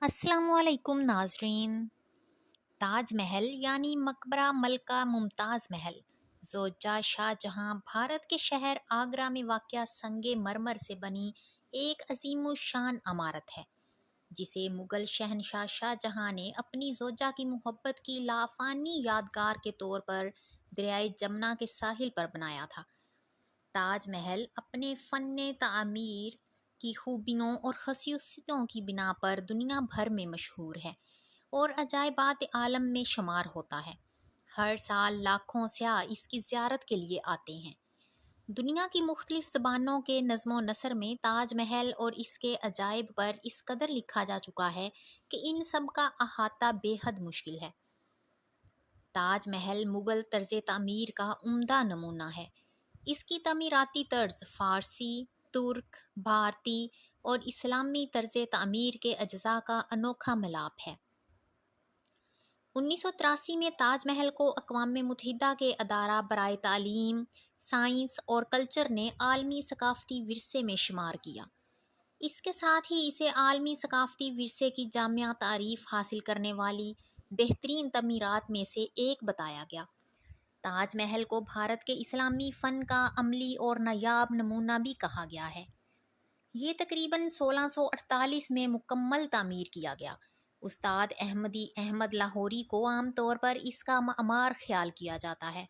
अस्सलाम वालेकुम नाजरीन। ताज महल यानी मकबरा मलका मुमताज़ महल ज़ोजा शाहजहां भारत के शहर आगरा में वाक़या संगे मरमर से बनी एक अजीम शान इमारत है जिसे मुग़ल शहनशाह शाहजहां ने अपनी ज़ोजा की मोहब्बत की लाफानी यादगार के तौर पर दरियाए जमुना के साहिल पर बनाया था। ताज महल अपने फ़न तामीर की खूबियों और खसूसियतों की बिना पर दुनिया भर में मशहूर है और अजायबात आलम में शुमार होता है। हर साल लाखों सयाह इसकी ज़ियारत के लिए आते हैं। दुनिया की मुख्तलिफ ज़बानों के नज़्म नसर में ताज महल और इसके अजायब पर इस कदर लिखा जा चुका है कि इन सब का अहाता बेहद मुश्किल है। ताज महल मुग़ल तर्ज तामीर का उम्दा नमूना है। इसकी तमीराती तर्ज फ़ारसी, तुर्क, भारती और इस्लामी तर्ज तामीर के अज्जा का अनोखा मिलाप है। 1983 में ताज महल को अक़वाम मुत्तहिदा के अदारा बराए तालीम, साइंस और कल्चर ने आलमी सकाफ़ती विरसे में शुमार किया। इसके साथ ही इसे आलमी सकाफ़ती विरसे की जामिया तारीफ़ हासिल करने वाली बेहतरीन तमीरात में से एक बताया गया। ताज महल को भारत के इस्लामी फ़न का अमली और नायाब नमूना भी कहा गया है। ये तकरीबन 1648 में मुकम्मल तामीर किया गया। उस्ताद अहमदी अहमद लाहौरी को आम तौर पर इसका मामार ख्याल किया जाता है।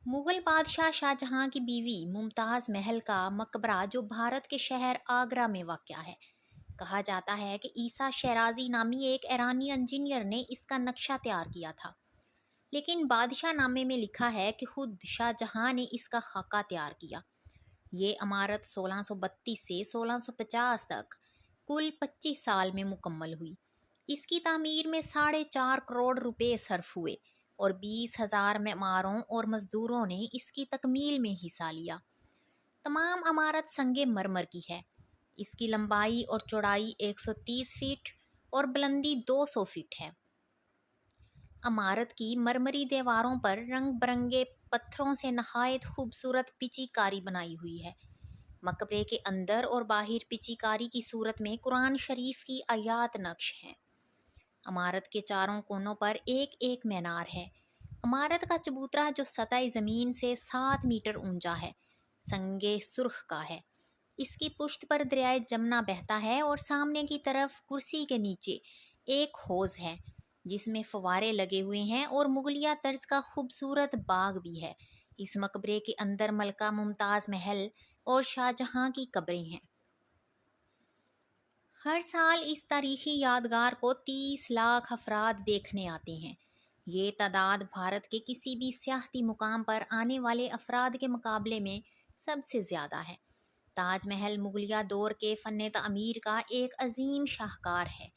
मुग़ल बादशाह शाहजहां की बीवी मुमताज़ महल का मकबरा जो भारत के शहर आगरा में वाक़या है। कहा जाता है कि ईसा शराजी नामी एक ईरानी इंजीनियर ने इसका नक्शा तैयार किया था, लेकिन बादशाह नामे में लिखा है कि खुद शाहजहां ने इसका खाका तैयार किया। ये इमारत 1632 से 1650 तक कुल 25 साल में मुकम्मल हुई। इसकी तामीर में 4.5 करोड़ रुपए सर्फ हुए और 20,000 मेमारों और मज़दूरों ने इसकी तकमील में हिस्सा लिया। तमाम इमारत संगे मरमर की है। इसकी लंबाई और चौड़ाई 130 फीट और बुलंदी 200 फीट है। इमारत की मरमरी दीवारों पर रंग बिरंगे पत्थरों से नहायत खूबसूरत पिचीकारी बनाई हुई है। मकबरे के अंदर और बाहर पिचीकारी की सूरत में कुरान शरीफ की आयात नक्श हैं। इमारत के चारों कोनों पर एक एक मीनार है। इमारत का चबूतरा जो सतह ज़मीन से 7 मीटर ऊंचा है, संगे सुर्ख का है। इसकी पुश्त पर दरियाए जमुना बहता है और सामने की तरफ कुर्सी के नीचे एक हौज़ है जिसमें फव्वारे लगे हुए हैं और मुगलिया तर्ज का खूबसूरत बाग भी है। इस मकबरे के अंदर मलका मुमताज़ महल और शाहजहां की कब्रें हैं। हर साल इस तारीखी यादगार को 30 लाख अफराद देखने आते हैं। ये तादाद भारत के किसी भी सियाहती मुकाम पर आने वाले अफराद के मुकाबले में सबसे ज़्यादा है। ताज महल मुगलिया दौर के फ़न तामीर का एक अजीम शाहकार है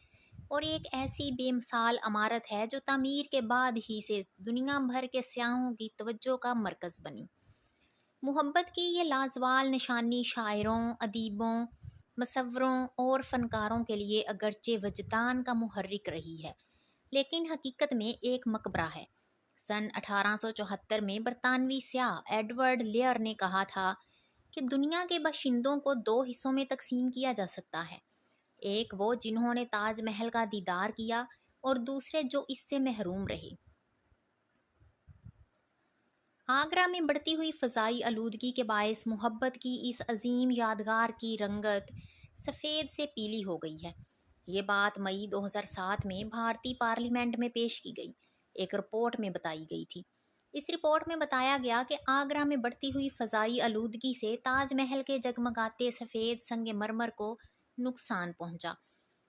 और एक ऐसी बेमिसाल इमारत है जो तामीर के बाद ही से दुनिया भर के सियाहों की तवज्जो का मरकज़ बनी। मोहब्बत की ये लाजवाल निशानी शायरों, अदीबों, मसव्वरों और फ़नकारों के लिए अगरचे वजदान का मुहर्रिक रही है, लेकिन हकीकत में एक मकबरा है। सन 1874 में बरतानवी स्याह एडवर्ड लेयर ने कहा था कि दुनिया के बाशिंदों को 2 हिस्सों में तकसीम किया जा सकता है, एक वो जिन्होंने ताज महल का दीदार किया और दूसरे जो इससे महरूम रहे। आगरा में बढ़ती हुई फ़ज़ाई आलूदगी के बायस मोहब्बत की इस अजीम यादगार की रंगत सफ़ेद से पीली हो गई है। ये बात मई 2007 में भारतीय पार्लियामेंट में पेश की गई एक रिपोर्ट में बताई गई थी। इस रिपोर्ट में बताया गया कि आगरा में बढ़ती हुई फ़ज़ाई आलूदगी से ताज महल के जगमगाते सफ़ेद संगे मरमर को नुकसान पहुँचा।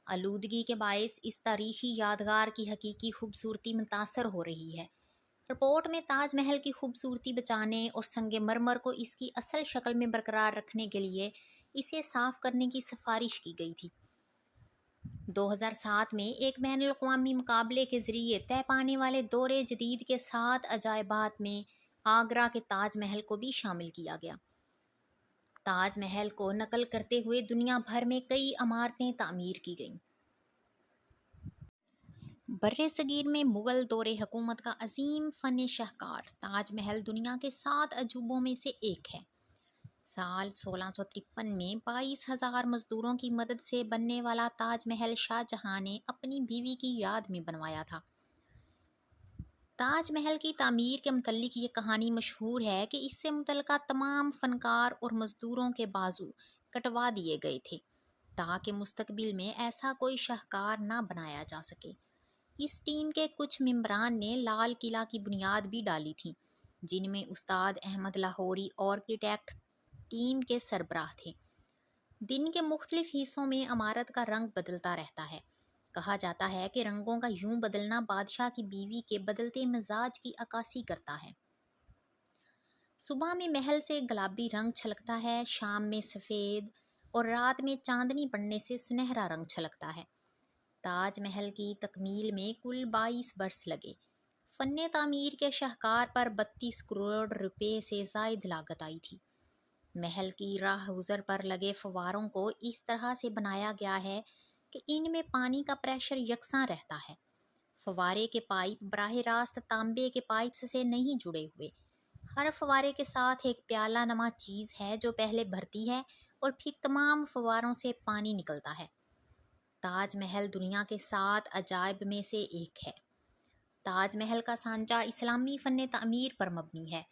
आलूदगी के बायस इस तारीखी यादगार की हकीकी खूबसूरती मुतासर हो रही है। रिपोर्ट में ताज महल की खूबसूरती बचाने और संगे मरमर को इसकी असल शक्ल में बरकरार रखने के लिए इसे साफ़ करने की सिफारिश की गई थी। 2007 में एक बैनुल अक़वामी मुकाबले के ज़रिए तय पाने वाले दौरे जदीद के 7 अजायबात में आगरा के ताज महल को भी शामिल किया गया। ताज महल को नकल करते हुए दुनिया भर में कई इमारतें तामीर की गईं। बर्रे सगीर में मुग़ल दौरे हुकूमत का अजीम फ़न शाहकार ताज महल दुनिया के 7 अजूबों में से एक है। سال 1653 میں 22,000 مزدوروں کی مدد سے بننے والا تاج محل شاہ جہاں نے اپنی بیوی کی یاد میں بنوایا تھا۔ تاج محل کی تعمیر کے متعلق یہ کہانی مشہور ہے کہ اس سے متعلقہ تمام فنکار اور مزدوروں کے بازو کٹوا دیے گئے تھے تاکہ مستقبل میں ایسا کوئی شاہکار نہ بنایا جا سکے۔ اس ٹیم کے کچھ ممبران نے لال قلعہ کی بنیاد بھی ڈالی تھی، جن میں استاد احمد لاہوری آرکیٹیکٹ ٹیم کے سربراہ تھے۔ دن کے مختلف حصوں میں عمارت کا رنگ بدلتا رہتا ہے۔ کہا جاتا ہے کہ رنگوں کا یوں بدلنا بادشاہ کی بیوی کے بدلتے مزاج کی عکاسی کرتا ہے۔ صبح میں محل سے گلابی رنگ چھلکتا ہے، شام میں سفید اور رات میں چاندنی پڑنے سے سنہرا رنگ چھلکتا ہے۔ تاج محل کی تکمیل میں کل 22 برس لگے۔ فن تعمیر کے شاہکار پر 32 کروڑ روپے سے زائد لاگت آئی تھی۔ محل کی راہ گزر پر لگے فواروں کو اس طرح سے بنایا گیا ہے کہ ان میں پانی کا پریشر یکساں رہتا ہے۔ فوارے کے پائپ براہ راست تانبے کے پائپس سے نہیں جڑے ہوئے۔ ہر فوارے کے ساتھ ایک پیالہ نما چیز ہے جو پہلے بھرتی ہے اور پھر تمام فواروں سے پانی نکلتا ہے۔ تاج محل دنیا کے 7 عجائب میں سے ایک ہے۔ تاج محل کا سانچہ اسلامی فن تعمیر پر مبنی ہے۔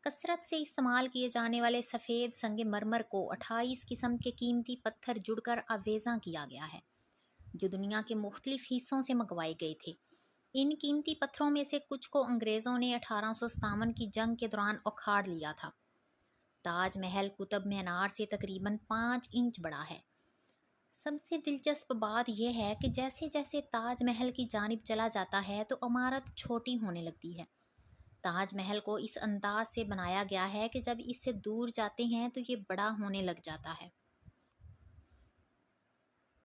کثرت سے استعمال کیے جانے والے سفید سنگ مرمر کو 28 قسم کے قیمتی پتھر جڑ کر آویزاں کیا گیا ہے، جو دنیا کے مختلف حصوں سے منگوائے گئے تھے۔ ان قیمتی پتھروں میں سے کچھ کو انگریزوں نے 1857 کی جنگ کے دوران اکھاڑ لیا تھا۔ تاج محل قطب مینار سے تقریباً 5 انچ بڑا ہے۔ سب سے دلچسپ بات یہ ہے کہ جیسے جیسے تاج محل کی جانب چلا جاتا ہے تو عمارت چھوٹی ہونے لگتی ہے۔ تاج محل کو اس انداز سے بنایا گیا ہے کہ جب اس سے دور جاتے ہیں تو یہ بڑا ہونے لگ جاتا ہے۔